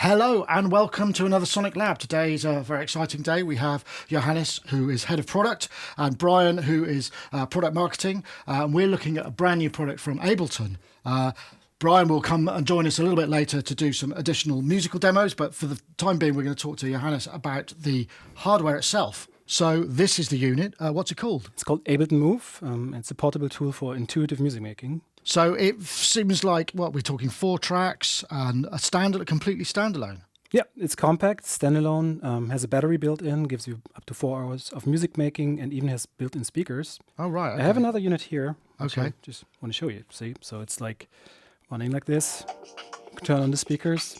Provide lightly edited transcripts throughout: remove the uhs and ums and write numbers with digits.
Hello and welcome to another SonicLAB. Today is a very exciting day. We have Johannes, who is head of product, and Brian, who is product marketing. And we're looking at a brand new product from Ableton. Brian will come and join us a little bit later to do some additional musical demos, but for the time being, we're going to talk to Johannes about the hardware itself. So this is the unit. What's it called? It's called Ableton Move. It's a portable tool for intuitive music making. So it seems like, what, we're talking 4 tracks and completely standalone. Yeah, it's compact, standalone, has a battery built in, gives you up to 4 hours of music making, and even has built-in speakers. Oh, right. Okay. I have another unit here. Okay. I just want to show you. See, so it's like running like this. Turn on the speakers.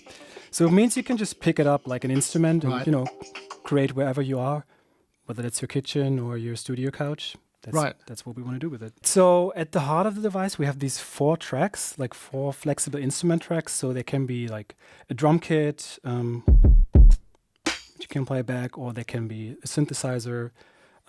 So it means you can just pick it up like an instrument and, Right. create wherever you are, whether that's your kitchen or your studio couch. That's what we want to do with it. So at the heart of the device, we have these 4 tracks, like 4 flexible instrument tracks. So they can be like a drum kit, which you can play back, or they can be a synthesizer.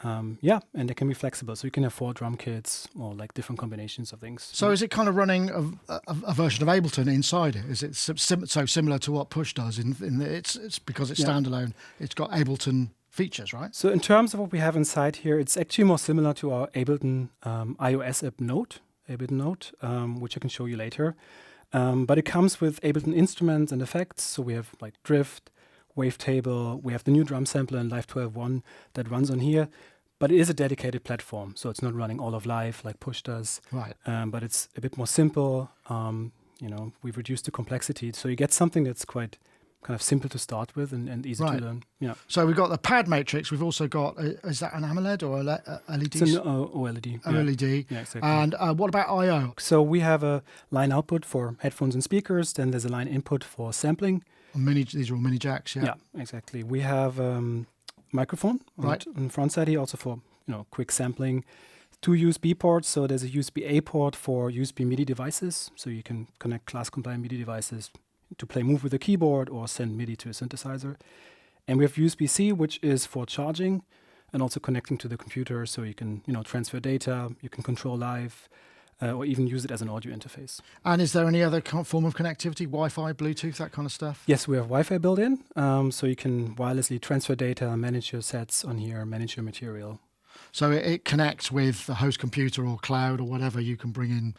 And they can be flexible. So you can have 4 drum kits or like different combinations of things. So is it kind of running a version of Ableton inside it? Is it so similar to what Push does? It's because it's standalone. It's got Ableton features, right? So in terms of what we have inside here, it's actually more similar to our Ableton iOS app Note, Ableton Note, which I can show you later. But it comes with Ableton instruments and effects. So we have like drift, wavetable, we have the new drum sampler in Live 12.1 that runs on here. But it is a dedicated platform, so it's not running all of Live like Push does. Right. But it's a bit more simple. We've reduced the complexity, so you get something that's quite kind of simple to start with and easy to learn. Yeah. So we've got the pad matrix. We've also got, is that an AMOLED or a LED? It's an OLED. OLED. Yeah, exactly. And what about I/O? So we have a line output for headphones and speakers. Then there's a line input for sampling. These are all mini jacks, yeah? Yeah, exactly. We have microphone on the front side here, also for quick sampling. 2 USB ports. So there's a USB-A port for USB MIDI devices. So you can connect class-compliant MIDI devices to play Move with a keyboard or send MIDI to a synthesizer. And we have USB-C, which is for charging and also connecting to the computer, so you can transfer data, you can control Live, or even use it as an audio interface. And is there any other form of connectivity, Wi-Fi, Bluetooth, that kind of stuff? Yes, we have Wi-Fi built in, so you can wirelessly transfer data, manage your sets on here, manage your material. So it connects with the host computer or cloud or whatever. You can bring in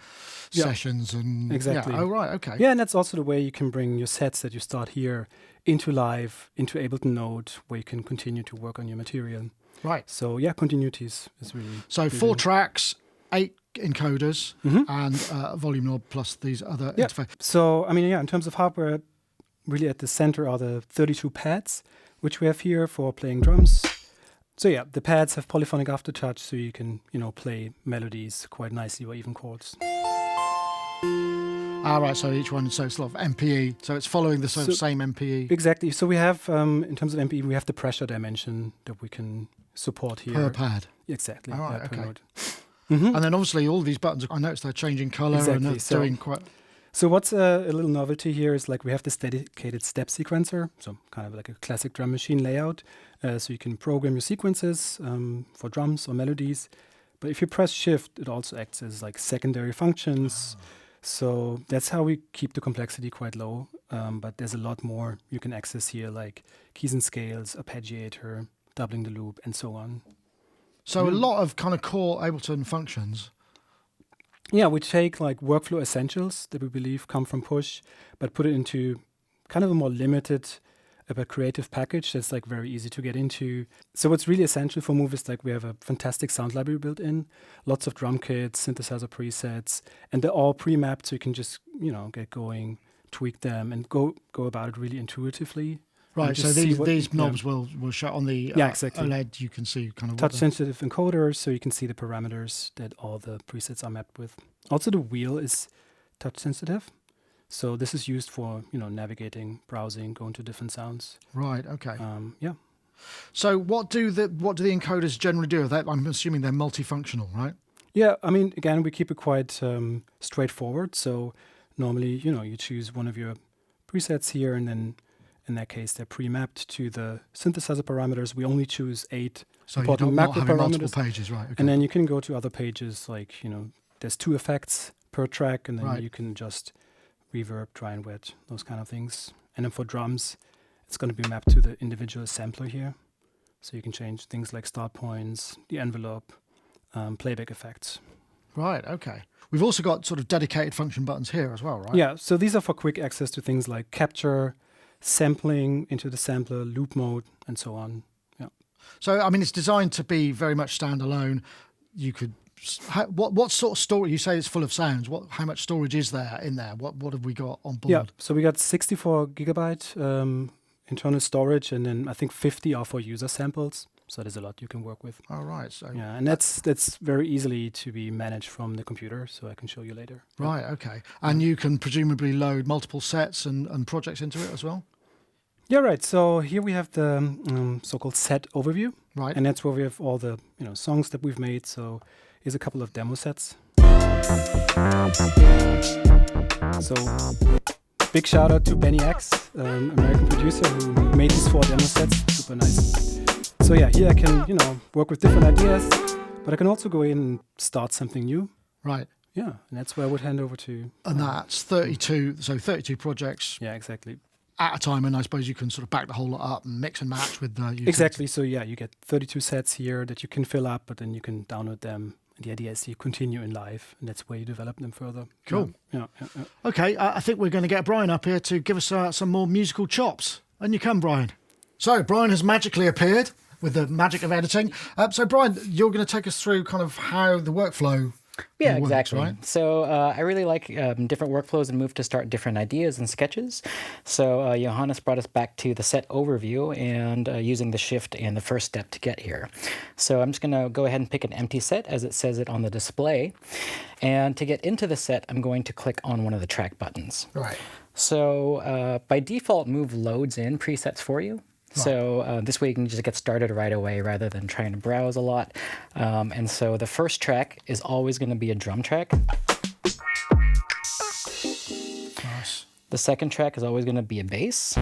sessions and... Exactly. Yeah. Oh, right, okay. Yeah, and that's also the way you can bring your sets that you start here into Live, into Ableton Note, where you can continue to work on your material. Right. So, yeah, is really... So 4 tracks, 8 encoders, and a volume knob plus these other interfaces. So, in terms of hardware, really at the center are the 32 pads, which we have here for playing drums. So yeah, the pads have polyphonic aftertouch, so you can, play melodies quite nicely or even chords. Right, so each one, so it's sort of MPE, so it's following the sort of same MPE. Exactly, so we have, in terms of MPE, we have the pressure dimension that we can support here. Per pad? Exactly. All right, okay. Mm-hmm. And then obviously all these buttons, I noticed they're changing colour and they're doing quite... So what's a little novelty here is like we have this dedicated step sequencer, so kind of like a classic drum machine layout. So you can program your sequences for drums or melodies. But if you press shift, it also acts as like secondary functions. So that's how we keep the complexity quite low. But there's a lot more you can access here, like keys and scales, arpeggiator, doubling the loop, and so on. So a lot of kind of core Ableton functions. Yeah, we take like workflow essentials that we believe come from Push, but put it into kind of a more limited but creative package that's like very easy to get into. So what's really essential for Move is like we have a fantastic sound library built in, lots of drum kits, synthesizer presets, and they're all pre-mapped, so you can just get going, tweak them, and go about it really intuitively. Right, so these knobs will show on the exactly. OLED. You can see kind of touch-sensitive encoders, so you can see the parameters that all the presets are mapped with. Also, the wheel is touch-sensitive, so this is used for navigating, browsing, going to different sounds. Right. Okay. Yeah. So what do the encoders generally do? I'm assuming they're multifunctional, right? Yeah. Again, we keep it quite straightforward. So normally, you choose one of your presets here, and then in that case, they're pre-mapped to the synthesizer parameters. We only choose 8 important macro parameters. Multiple pages, right? Okay. And then you can go to other pages, like there's 2 effects per track, and then you can just reverb, dry and wet, those kind of things. And then for drums, it's going to be mapped to the individual sampler here. So you can change things like start points, the envelope, playback effects. Right, okay. We've also got sort of dedicated function buttons here as well, right? Yeah, so these are for quick access to things like capture, sampling into the sampler, loop mode, and so on. Yeah. So, I mean, it's designed to be very much standalone. You could... What sort of storage? You say it's full of sounds. How much storage is there in there? What have we got on board? Yeah, so we got 64 gigabyte internal storage, and then I think 50 are for user samples. So there's a lot you can work with. All right. So yeah, and that's very easily to be managed from the computer. So I can show you later. Right. Okay. And you can presumably load multiple sets and projects into it as well. Yeah. Right. So here we have the so-called set overview. Right. And that's where we have all the songs that we've made. So here's a couple of demo sets. So big shout out to Benny X, American producer who made these 4 demo sets. Super nice. So yeah, here I can, work with different ideas, but I can also go in and start something new. Right. Yeah, and that's where I would hand over to. And that's 32, so 32 projects. Yeah, exactly. At a time, and I suppose you can sort of back the whole lot up and mix and match with the... Exactly, so yeah, you get 32 sets here that you can fill up, but then you can download them. And the idea is you continue in live, and that's where you develop them further. Cool. Yeah. Okay, I think we're going to get Brian up here to give us some more musical chops. And you come, Brian. So Brian has magically appeared with the magic of editing. So Brian, you're going to take us through kind of how the workflow Yeah, works, exactly. right? So I really like different workflows and Move to start different ideas and sketches. So Johannes brought us back to the set overview and using the shift and the first step to get here. So I'm just going to go ahead and pick an empty set as it says it on the display. And to get into the set, I'm going to click on one of the track buttons. Right. So by default, Move loads in presets for you. So this way you can just get started right away rather than trying to browse a lot. And so the first track is always going to be a drum track. Nice. The second track is always going to be a bass.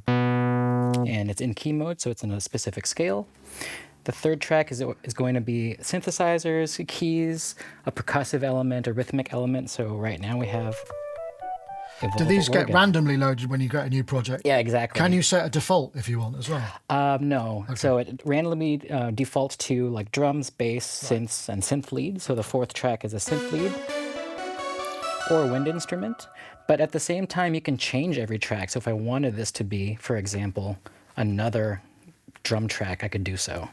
And it's in key mode, so it's in a specific scale. The third track is going to be synthesizers, keys, a percussive element, a rhythmic element. So right now we have... Do these get randomly loaded when you get a new project? Yeah, exactly. Can you set a default if you want as well? No. Okay. So it randomly defaults to like drums, bass, synths, and synth lead. So the fourth track is a synth lead or a wind instrument. But at the same time, you can change every track. So if I wanted this to be, for example, another drum track, I could do so.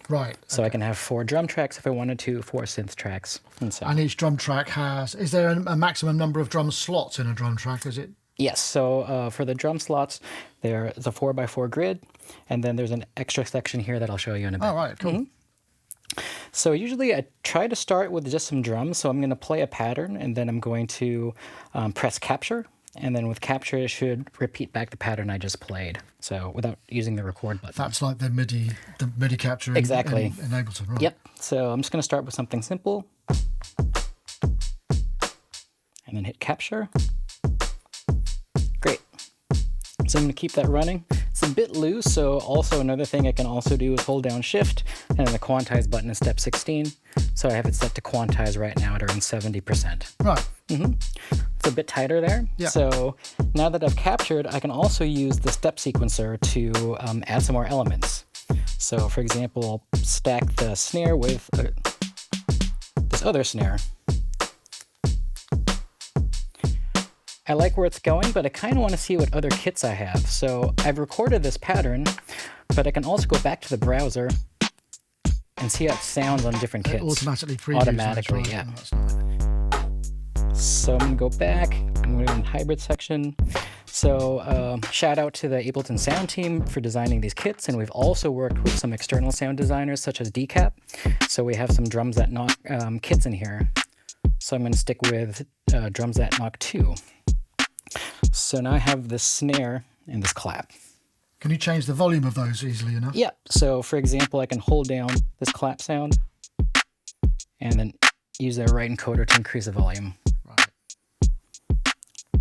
Right. So I can have 4 drum tracks if I wanted to, 4 synth tracks. And each drum track is there a maximum number of drum slots in a drum track? Is it? Yes. So for the drum slots, there is a 4x4 grid, and then there's an extra section here that I'll show you in a bit. Oh, right. Cool. Mm-hmm. So usually I try to start with just some drums. So I'm going to play a pattern, and then I'm going to press capture. And then with capture, it should repeat back the pattern I just played. So without using the record button. That's like the MIDI capture exactly. in Ableton, right? Yep. So I'm just going to start with something simple. And then hit capture. Great. So I'm going to keep that running. It's a bit loose, so also another thing I can also do is hold down shift, and then the quantize button is step 16. So I have it set to quantize right now at around 70%. Right. Mm-hmm. It's a bit tighter there. Yeah. So now that I've captured, I can also use the step sequencer to add some more elements. So for example, I'll stack the snare with this other snare. I like where it's going, but I kind of want to see what other kits I have. So I've recorded this pattern, but I can also go back to the browser and see how it sounds on different kits. It automatically previews automatically, those, right? yeah. Oh, nice. So I'm going to go back. I'm going to go in the hybrid section. So shout out to the Ableton sound team for designing these kits. And we've also worked with some external sound designers such as Decap. So we have some drums that knock kits in here. So I'm going to stick with drums that knock 2. So now I have this snare and this clap. Can you change the volume of those easily enough? Yeah. So for example, I can hold down this clap sound and then use the right encoder to increase the volume. Right.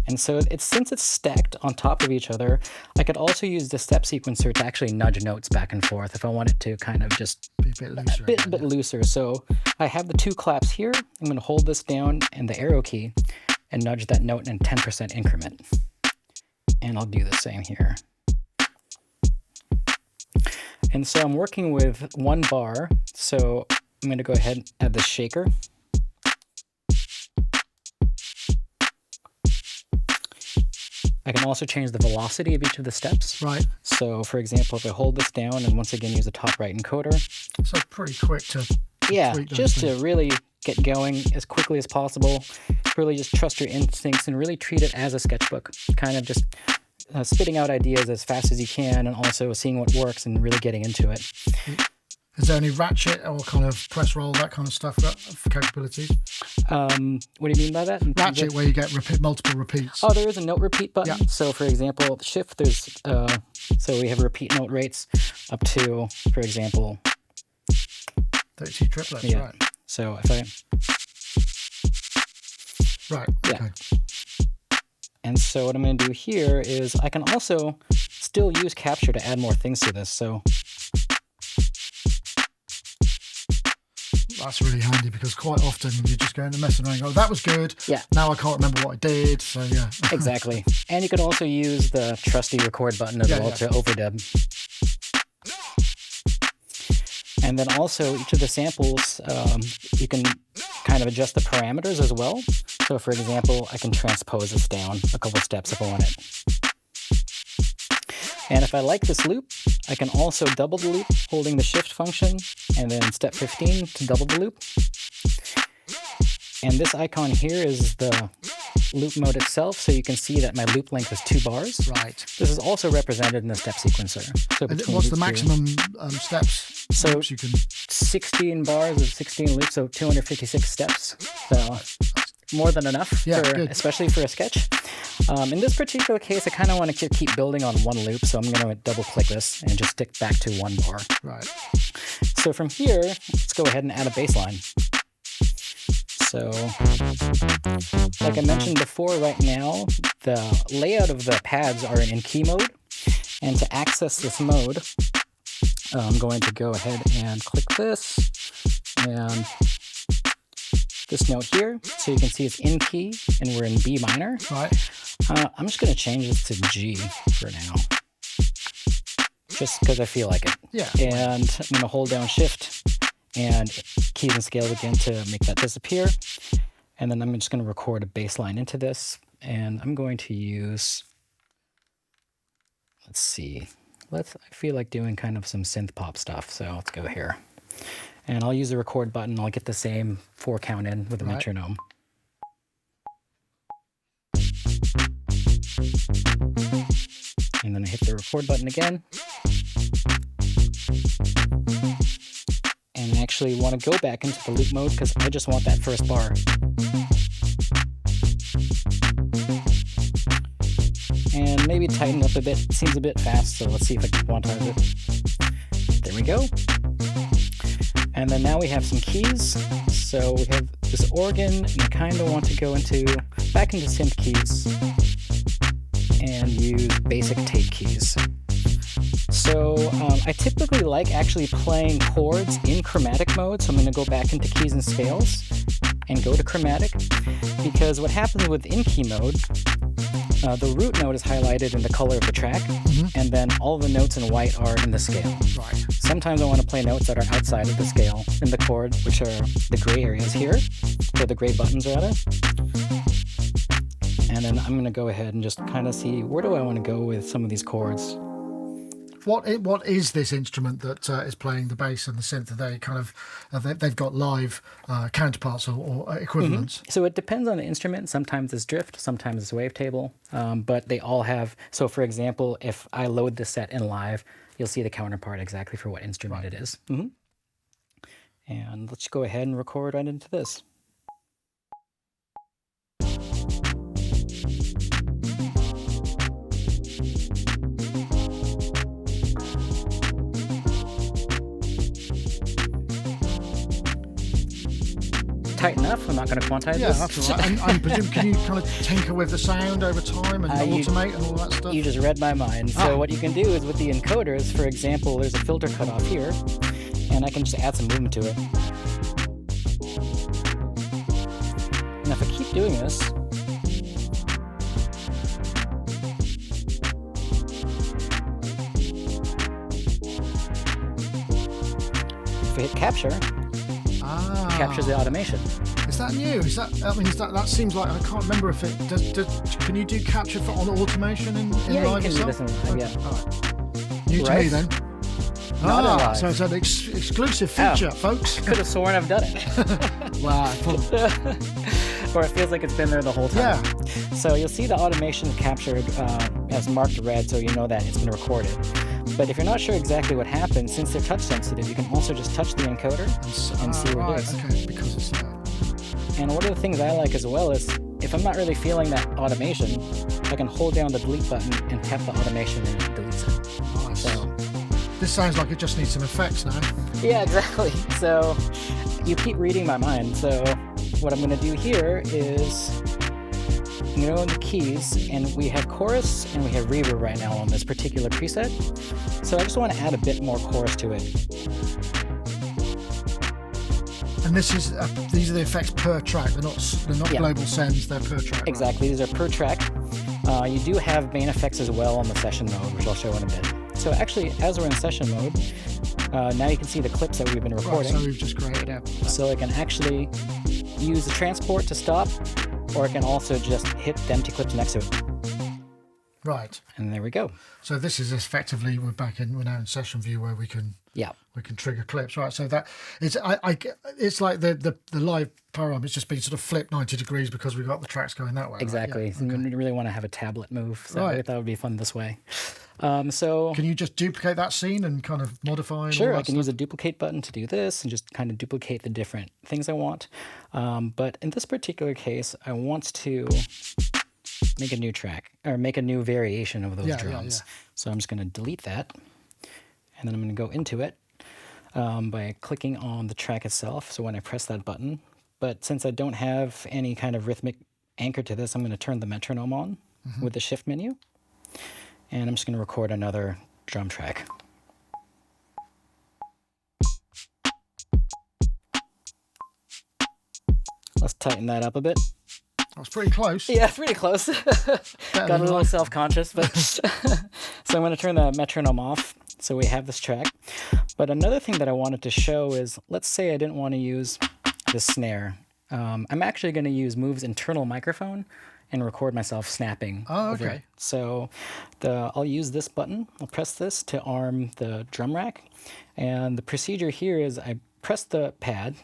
And so since it's stacked on top of each other, I could also use the step sequencer to actually nudge notes back and forth if I wanted to kind of just be a bit looser. A bit looser. So I have the 2 claps here. I'm going to hold this down and the arrow key and nudge that note in a 10% increment. And I'll do the same here. And so I'm working with 1 bar. So I'm going to go ahead and add the shaker. I can also change the velocity of each of the steps. Right. So for example, if I hold this down and once again use the top right encoder. So pretty quick to yeah, tweak those just things. to really get going as quickly as possible. Really just trust your instincts and really treat it as a sketchbook. Kind of just spitting out ideas as fast as you can and also seeing what works and really getting into it. Is there any ratchet or kind of press roll, that kind of stuff for capabilities? What do you mean by that? Ratchet, where you get multiple repeats. Oh, there is a note repeat button. Yeah. So for example, shift, there's, so we have repeat note rates up to, for example, 32 triplets, yeah. right. So if I, Right, okay. and so what I'm going to do here is I can also still use capture to add more things to this. So That's really handy because quite often you're just going to mess around and go, that was good. Yeah. Now I can't remember what I did. So yeah. exactly. And you can also use the trusty record button as well to overdub. And then also each of the samples, you can kind of adjust the parameters as well. So for example, I can transpose this down a couple steps if I want it. And if I like this loop, I can also double the loop holding the shift function and then step 15 to double the loop. And this icon here is the loop mode itself, so you can see that my loop length is 2 bars. Right. This is also represented in the step sequencer. So And between what's the these maximum steps? So loops you can. 16 bars of 16 loops, so 256 steps. So more than enough, Yeah, for, good. especially for a sketch. In this particular case, I kind of want to keep building on 1 loop, so I'm going to double click this and just stick back to 1 bar. Right. So from here, let's go ahead and add a bass line. So, like I mentioned before, right now, the layout of the pads are in key mode. And to access this mode, I'm going to go ahead and click this and this note here. So you can see it's in key and we're in B minor. Right. I'm just going to change this to G for now, just because I feel like it. Yeah. And I'm going to hold down shift and keys and scale again to make that disappear. And then I'm just going to record a bass line into this. And I'm going to use, let's see, I feel like doing kind of some synth pop stuff. So let's go here. And I'll use the record button. I'll get the same 4 count in with a metronome. And then I hit the record button again. And I actually want to go back into the loop mode because I just want that first bar. And maybe tighten up a bit. It seems a bit fast, so let's see if I can quantize it. There we go. And then now we have some keys. So we have this organ, and I kind of want to go back into synth keys and use basic tape keys. So I typically like actually playing chords in chromatic mode. So I'm going to go back into keys and scales and go to chromatic, because what happens with in key mode, the root note is highlighted in the color of the track, and then all the notes in white are in the scale. Right. Sometimes I want to play notes that are outside of the scale in the chord, which are the gray areas here, or the gray buttons rather. And then I'm going to go ahead and just kind of see, where do I want to go with some of these chords? What is this instrument that is playing the bass and the synth? They kind of they've got live counterparts or equivalents. So it depends on the instrument. Sometimes it's drift, sometimes it's wavetable, but they all have. So for example, if I load the set in live, you'll see the counterpart exactly for what instrument it is. And let's go ahead and record right into this. Tight enough. I'm not going to quantize Yeah, this. that's all right. And I presume, can you kind of tinker with the sound over time and automate and all that stuff? You just read my mind. So what you can do is with the encoders, for example, there's a filter cutoff here, and I can just add some movement to it. And if I keep doing this, we hit capture, Ah. captures the automation. Is that new? Is that? I mean, that seems like, I can't remember if it does. Can you do capture on automation in Yeah, you Live can do yourself? this in Live, yeah. All right. New to me Right? then. Not in Live. So it's an exclusive feature, folks. Could have sworn I've done it. Wow. Or it feels like it's been there the whole time. Yeah. So you'll see the automation captured as marked red, so you know that it's been recorded. But if you're not sure exactly what happened, since they're touch sensitive, you can also just touch the encoder and see what right, it is. Okay, because it's And one of the things I like as well is if I'm not really feeling that automation, I can hold down the delete button and tap the automation and it deletes it. nice. So This sounds like it just needs some effects now. yeah, exactly. So you keep reading my mind. So what I'm going to do here is I'm going to go in the keys, and we have chorus and we have reverb right now on this particular preset. So I just want to add a bit more chorus to it. And this is these are the effects per track. They're not Yeah. global sends. They're per track. right? Exactly, these are per track. You do have main effects as well on the session mode, which I'll show in a bit. So actually, as we're in session mode, now you can see the clips that we've been Right, recording. so we've just created it. So I can actually use the transport to stop, or I can also just hit the empty clips next to it. Right. And there we go. So this is effectively we're now in session view where we can Yeah. trigger clips. Right. So that it's like the live program. It's just been sort of flipped 90 degrees because we've got the tracks going that way. right? Exactly. Yeah, So you really want to have a tablet move. So Right. I thought it would be fun this way. So Can you just duplicate that scene and kind of modify? And sure, all I that can stuff? use a duplicate button to do this and just kind of duplicate the different things I want. But in this particular case, I want to make a new track or make a new variation of those Yeah, drums. yeah. So I'm just going to delete that, and then I'm going to go into it by clicking on the track itself. So when I press that button, but since I don't have any kind of rhythmic anchor to this, I'm going to turn the metronome on with the shift menu, and I'm just going to record another drum track. Let's tighten that up a bit. That's pretty close. Yeah, pretty close. Got a little live. self-conscious, but so I'm going to turn the metronome off. So we have this track. But another thing that I wanted to show is, let's say I didn't want to use the snare. I'm actually going to use Move's internal microphone and record myself snapping over okay. it. So I'll use this button. I'll press this to arm the drum rack. And the procedure here is I press the pad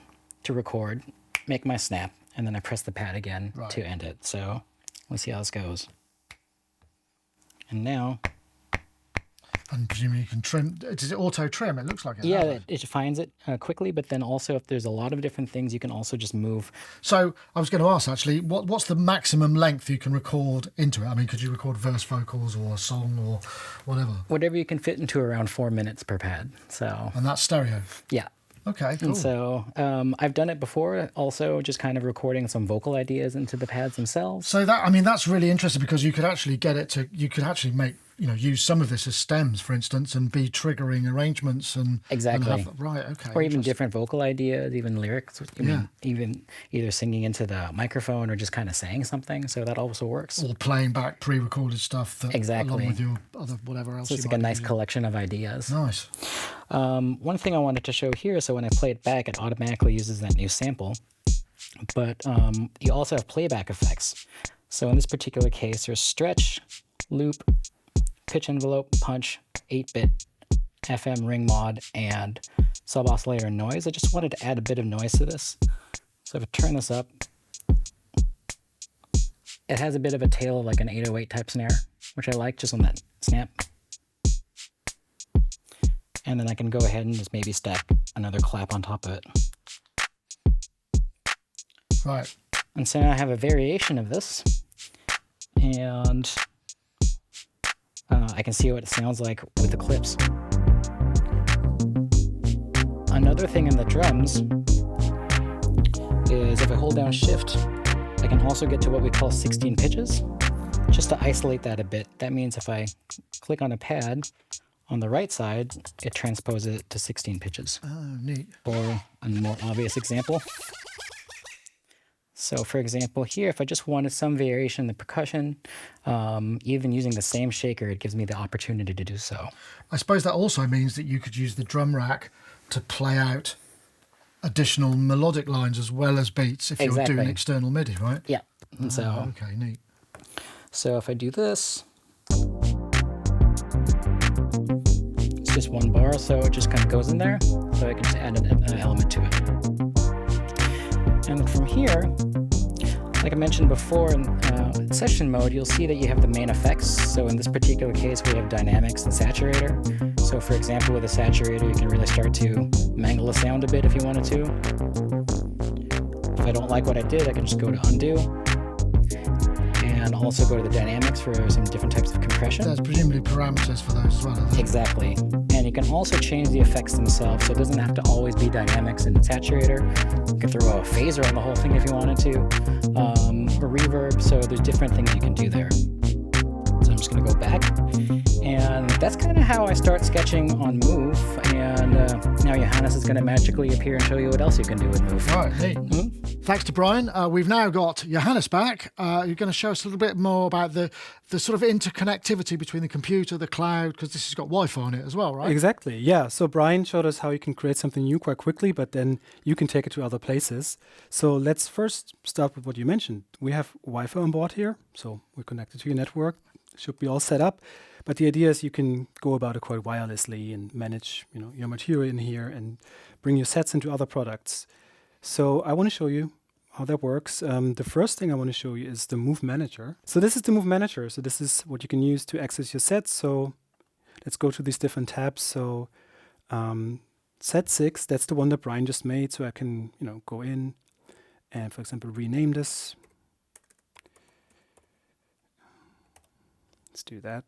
to record, make my snap, and then I press the pad again Right. to end it. So let's see how this goes. And now, And presumably you can trim. Does it auto trim? It looks like it. yeah, that way. it finds it quickly, but then also if there's a lot of different things, you can also just move. So I was going to ask actually, what's the maximum length you can record into it? I mean, could you record verse vocals or a song or whatever? Whatever you can fit into around 4 minutes per pad. So And that's stereo. yeah. Okay, cool. And so I've done it before, also just kind of recording some vocal ideas into the pads themselves. So that's really interesting because you could actually make, use some of this as stems, for instance, and be triggering arrangements and Exactly. Right, okay. Or even interesting. different vocal ideas, even lyrics. I mean, even either singing into the microphone or just kind of saying something. So that also works. Or playing back pre-recorded stuff that, Exactly. along with your other whatever else. So it's you like a might nice do. collection of ideas. Nice. One thing I wanted to show here, so when I play it back, it automatically uses that new sample. But you also have playback effects. So in this particular case, there's stretch, loop, pitch envelope, punch, 8-bit, FM ring mod, and sub oscillator and noise. I just wanted to add a bit of noise to this. So if I turn this up, it has a bit of a tail of like an 808 type snare, which I like just on that snap. And then I can go ahead and just maybe stack another clap on top of it. Right. And so now I have a variation of this, and I can see what it sounds like with the clips. Another thing in the drums is if I hold down shift, I can also get to what we call 16 pitches. Just to isolate that a bit, that means if I click on a pad on the right side, it transposes it to 16 pitches. Oh, neat. Or a more obvious example. So for example here, if I just wanted some variation in the percussion, even using the same shaker, it gives me the opportunity to do so. I suppose that also means that you could use the drum rack to play out additional melodic lines as well as beats if you're Exactly. doing external MIDI, right? Yeah. And so, Okay, neat. so if I do this, it's just one bar, so it just kind of goes in there. So I can just add an element to it. And from here, like I mentioned before, in session mode, you'll see that you have the main effects. So in this particular case, we have dynamics and saturator. So for example, with a saturator, you can really start to mangle the sound a bit if you wanted to. If I don't like what I did, I can just go to undo. And also go to the dynamics for some different types of compression. There's presumably parameters for those as well, are there? Exactly. And you can also change the effects themselves, so it doesn't have to always be dynamics and saturator. You can throw a phaser on the whole thing if you wanted to, or reverb, so there's different things you can do there. So I'm just going to go back, and that's kind of how I start sketching on Move, and now Johannes is going to magically appear and show you what else you can do with Move. Right, neat. Thanks to Brian. We've now got Johannes back. You're going to show us a little bit more about the sort of interconnectivity between the computer, the cloud, because this has got Wi-Fi on it as well, right? Exactly, yeah. So Brian showed us how you can create something new quite quickly, but then you can take it to other places. So let's first start with what you mentioned. We have Wi-Fi on board here, so we're connected to your network. Should be all set up. But the idea is you can go about it quite wirelessly and manage, your material in here and bring your sets into other products. So I want to show you how that works. The first thing I want to show you is the Move Manager. So this is the Move Manager. So this is what you can use to access your sets. So let's go to these different tabs. So set 6, that's the one that Brian just made. So I can, go in and, for example, rename this. Let's do that.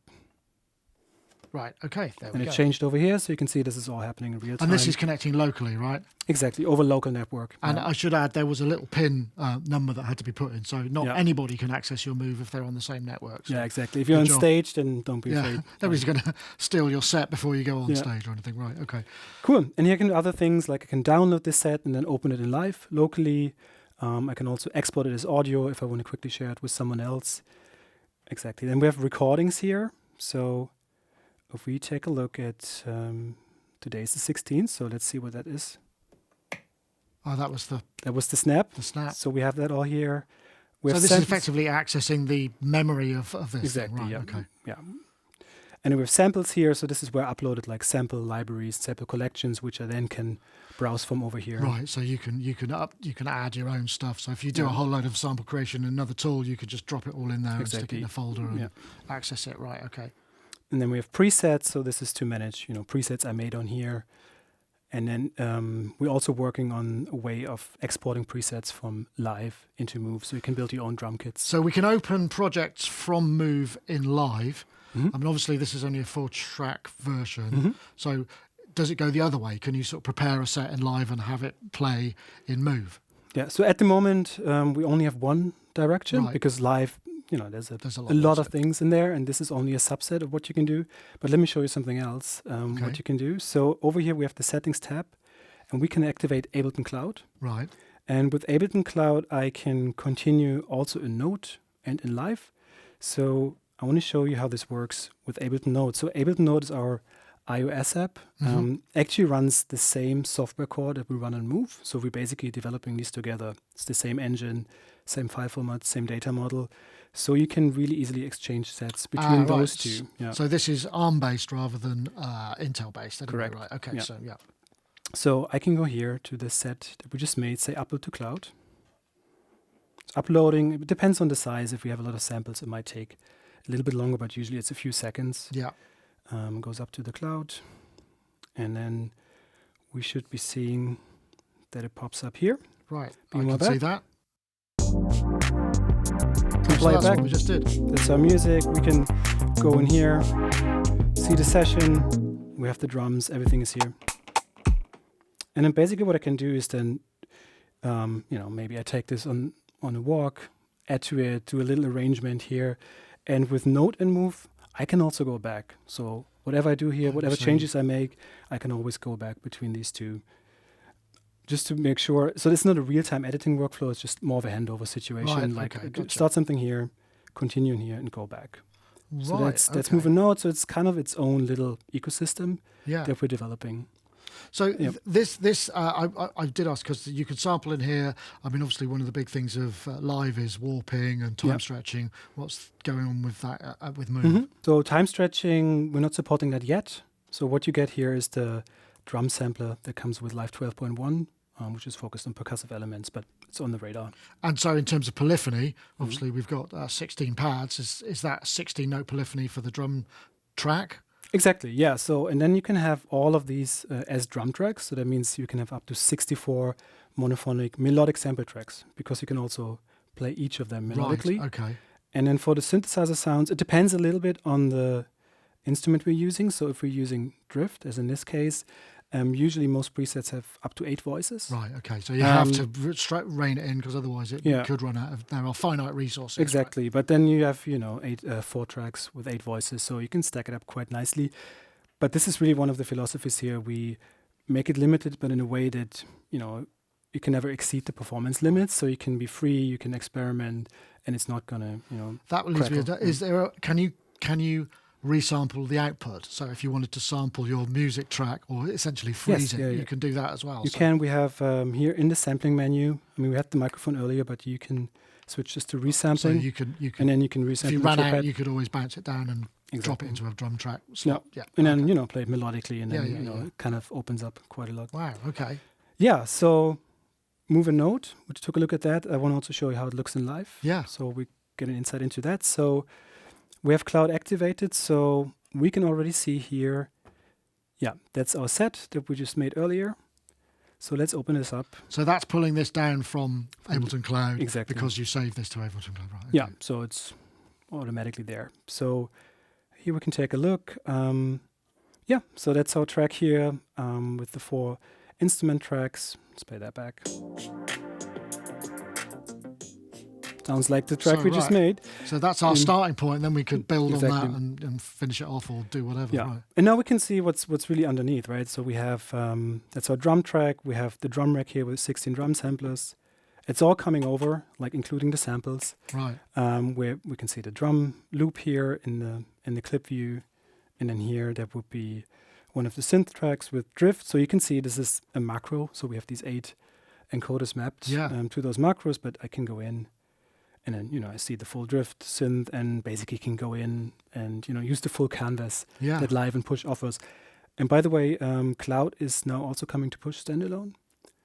Right, okay, there we And go. it changed over here, so you can see this is all happening in real time. And this is connecting locally, right? Exactly, over local network. And Yeah. I should add, there was a little PIN number that had to be put in, so not Yeah. anybody can access your Move if they're on the same network. So Yeah, exactly. If you're on Good job. stage, then don't be yeah, afraid. nobody's going to steal your set before you go on Yeah. stage or anything, right? Okay. Cool. And here I can do other things, like I can download this set and then open it in live locally. I can also export it as audio if I want to quickly share it with someone else. Exactly. Then we have recordings here. So if we take a look at today's the 16th, so let's see what that is. Oh, that was the snap. snap. So we have that all here. We So have this is samples- effectively accessing the memory of this Exactly, thing, right? yeah. Okay. Yeah. And we have samples here, so this is where I uploaded like sample libraries, sample collections, which I then can browse from over here. Right, so you can add your own stuff. So if you do a Yeah. whole load of sample creation in another tool, you could just drop it all in there and stick it Exactly. in a folder and Yeah. access it. Right, okay. And then we have presets, so this is to manage, presets I made on here. And then we're also working on a way of exporting presets from Live into Move, so you can build your own drum kits. So we can open projects from Move in Live. Mhm. I mean, obviously this is only a 4-track version. Mhm. So does it go the other way? Can you sort of prepare a set in Live and have it play in Move? Yeah, so at the moment, we only have one direction Right. because Live, there's There's a more lot to of it. things in there, and this is only a subset of what you can do. But let me show you something else, Okay. what you can do. So over here we have the Settings tab, and we can activate Ableton Cloud. Right. And with Ableton Cloud, I can continue also in Note and in Live. So I want to show you how this works with Ableton Note. So Ableton Note is our iOS app. Actually runs the same software core that we run on Move. So we're basically developing these together. It's the same engine, same file format, same data model. So you can really easily exchange sets between right. those two. Yeah. So this is ARM-based rather than Intel-based. anyway, Correct. Right. Okay. Yeah. So yeah. So I can go here to the set that we just made, say upload to cloud. It's uploading. It depends on the size. If we have a lot of samples, it might take a little bit longer, but usually it's a few seconds. Yeah. Goes up to the cloud. And then we should be seeing that it pops up here. Right. Be I more can see back. that. So Play it that's back. what we just did. That's our music. We can go in here, see the session. We have the drums. Everything is here. And then basically what I can do is then, maybe I take this on a walk, add to it, do a little arrangement here. And with Note and Move, I can also go back. So whatever I do here, whatever So- changes I make, I can always go back between these two. Just to make sure, so it's not a real-time editing workflow, it's just more of a handover situation. Right, okay, gotcha. Start something here, continue in here, and go back. So Right. that's okay. Move and Note. So it's kind of its own little ecosystem Yeah. that we're developing. So I did ask because you could sample in here. I mean, obviously, one of the big things of live is warping and time stretching. What's going on with that with Move? So time stretching, we're not supporting that yet. So what you get here is the drum sampler that comes with Live 12.1, which is focused on percussive elements, but it's on the radar. And so in terms of polyphony, obviously we've got 16 pads. Is that 16-note polyphony for the drum track? Exactly, yeah. So, and then you can have all of these as drum tracks. So that means you can have up to 64 monophonic melodic sample tracks, because you can also play each of them melodically. Right, okay. And then for the synthesizer sounds, it depends a little bit on the instrument we're using. So if we're using drift, as in this case, usually most presets have up to 8 voices. Right, okay. So you have to rein it in, because otherwise it could run out of... There are finite resources. Exactly. Right? But then you have, 4 tracks with 8 voices, so you can stack it up quite nicely. But this is really one of the philosophies here. We make it limited, but in a way that, you can never exceed the performance limits. So you can be free, you can experiment, and it's not going to, That leads me to... Can you resample the output? So if you wanted to sample your music track or essentially freeze you can do that as well. You can. We have here in the sampling menu, I mean, we had the microphone earlier, but you can switch this to resampling. So you can and then you can resample. If you ran out, you could always bounce it down and drop it into a drum track slot. Yeah. And then, play it melodically, and then, it kind of opens up quite a lot. Wow, okay. Yeah, so Move and Note, we took a look at that. I want to also show you how it looks in live. Yeah. So we get an insight into that. So we have Cloud activated, so we can already see here, that's our set that we just made earlier. So let's open this up. So that's pulling this down from Ableton Cloud, exactly, because you saved this to Ableton Cloud, right? Okay. Yeah, so it's automatically there. So here we can take a look. So that's our track here with the 4 instrument tracks. Let's play that back. Sounds like the track we just made. So that's our starting point, and then we could build on that Exactly. and finish it off or do whatever. Yeah. Right. And now we can see what's really underneath, right? So we have, that's our drum track. We have the drum rack here with 16 drum samplers. It's all coming over, like including the samples. Right. Where we can see the drum loop here in the clip view. And then here, that would be one of the synth tracks with drift. So you can see this is a macro. So we have these 8 encoders mapped to those macros, but I can go in. And then, I see the full drift synth, and basically can go in and, use the full canvas that Live and Push offers. And by the way, Cloud is now also coming to push standalone.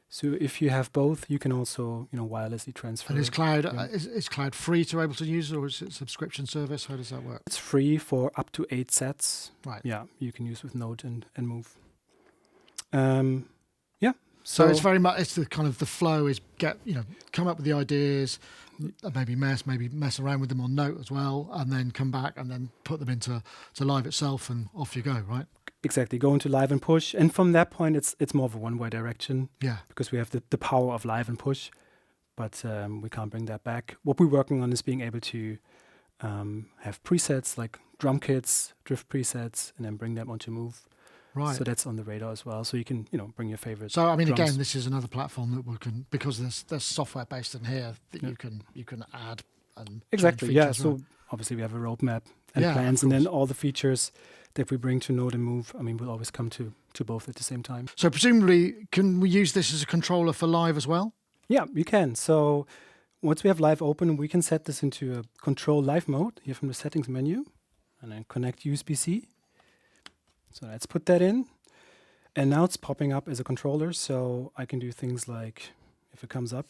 So if you have both, you can also, wirelessly transfer. And is Cloud is Cloud free to Ableton users, or is it a subscription service? How does that work? It's free for up to 8 sets. Right. Yeah, you can use with Note and Move. So it's very much, it's the kind of the flow is come up with the ideas, maybe mess around with them on Note as well, and then come back and then put them into Live itself, and off you go, right? Exactly, go into Live and Push, and from that point it's more of a one-way direction. Yeah. Because we have the power of Live and Push, but we can't bring that back. What we're working on is being able to have presets like drum kits, drift presets, and then bring them onto Move. Right. So that's on the radar as well. So you can, bring your favorites. So I mean, drums. again, this is another platform that we can, because there's software based in here that you can add and exactly. Yeah. So right? obviously we have a roadmap and Yeah, plans, and then all the features that we bring to Note and Move, I mean, will always come to both at the same time. So presumably, can we use this as a controller for Live as well? Yeah, you can. So once we have Live open, we can set this into a control Live mode here from the settings menu, and then connect USB-C. So let's put that in. And now it's popping up as a controller, so I can do things like, if it comes up,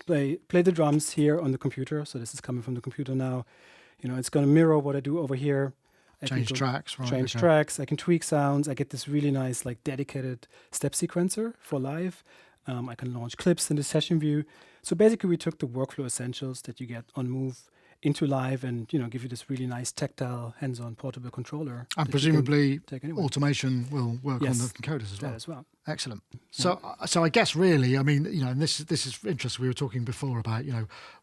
play the drums here on the computer. So this is coming from the computer now. It's going to mirror what I do over here. Change tracks, right? Change tracks. I can tweak sounds. I get this really nice, dedicated step sequencer for Live. I can launch clips in the session view. So basically, we took the workflow essentials that you get on Move into Live, and give you this really nice tactile, hands-on portable controller. And presumably, automation will work on the encoders as well. Excellent. So I guess really, I mean, and this is interesting. We were talking before about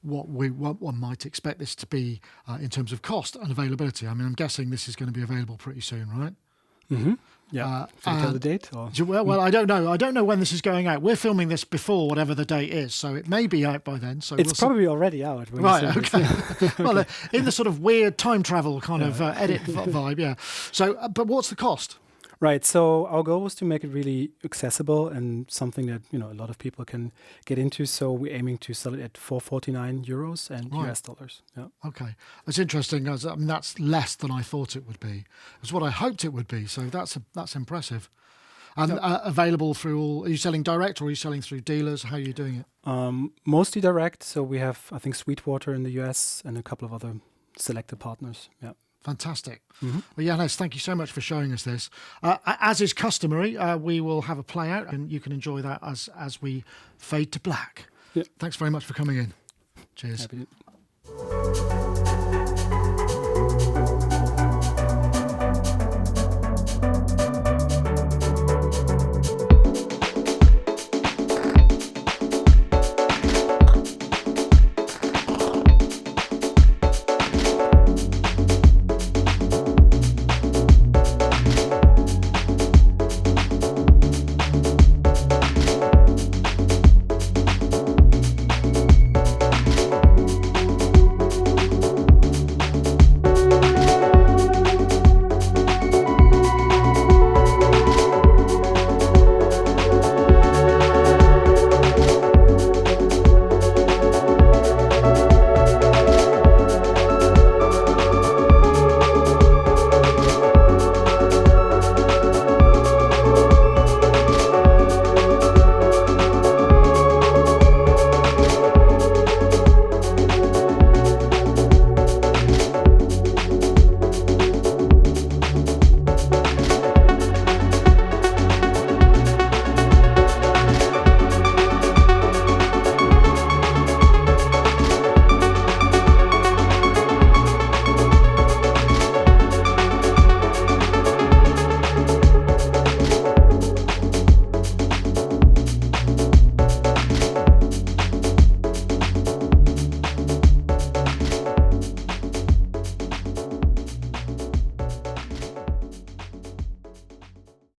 what one might expect this to be in terms of cost and availability. I mean, I'm guessing this is going to be available pretty soon, right? Mm-hmm. Yeah. Should we tell the date? Or? Well, I don't know. I don't know when this is going out. We're filming this before whatever the date is, so it may be out by then. So it's probably already out. Right. Okay. Well, in the sort of weird time travel kind of edit vibe, yeah. So, but what's the cost? Right. So our goal was to make it really accessible and something that a lot of people can get into. So we're aiming to sell it at 449 euros and US dollars. Yeah. Okay, it's interesting. I mean, that's less than I thought it would be. It's what I hoped it would be. So that's impressive. And available through all. Are you selling direct or are you selling through dealers? How are you doing it? Mostly direct. So we have, I think, Sweetwater in the US and a couple of other selected partners. Yeah. Fantastic. Well, Johannes, thank you so much for showing us this. As is customary, we will have a play out and you can enjoy that as we fade to black. Yeah. Thanks very much for coming in. Cheers. Happy to.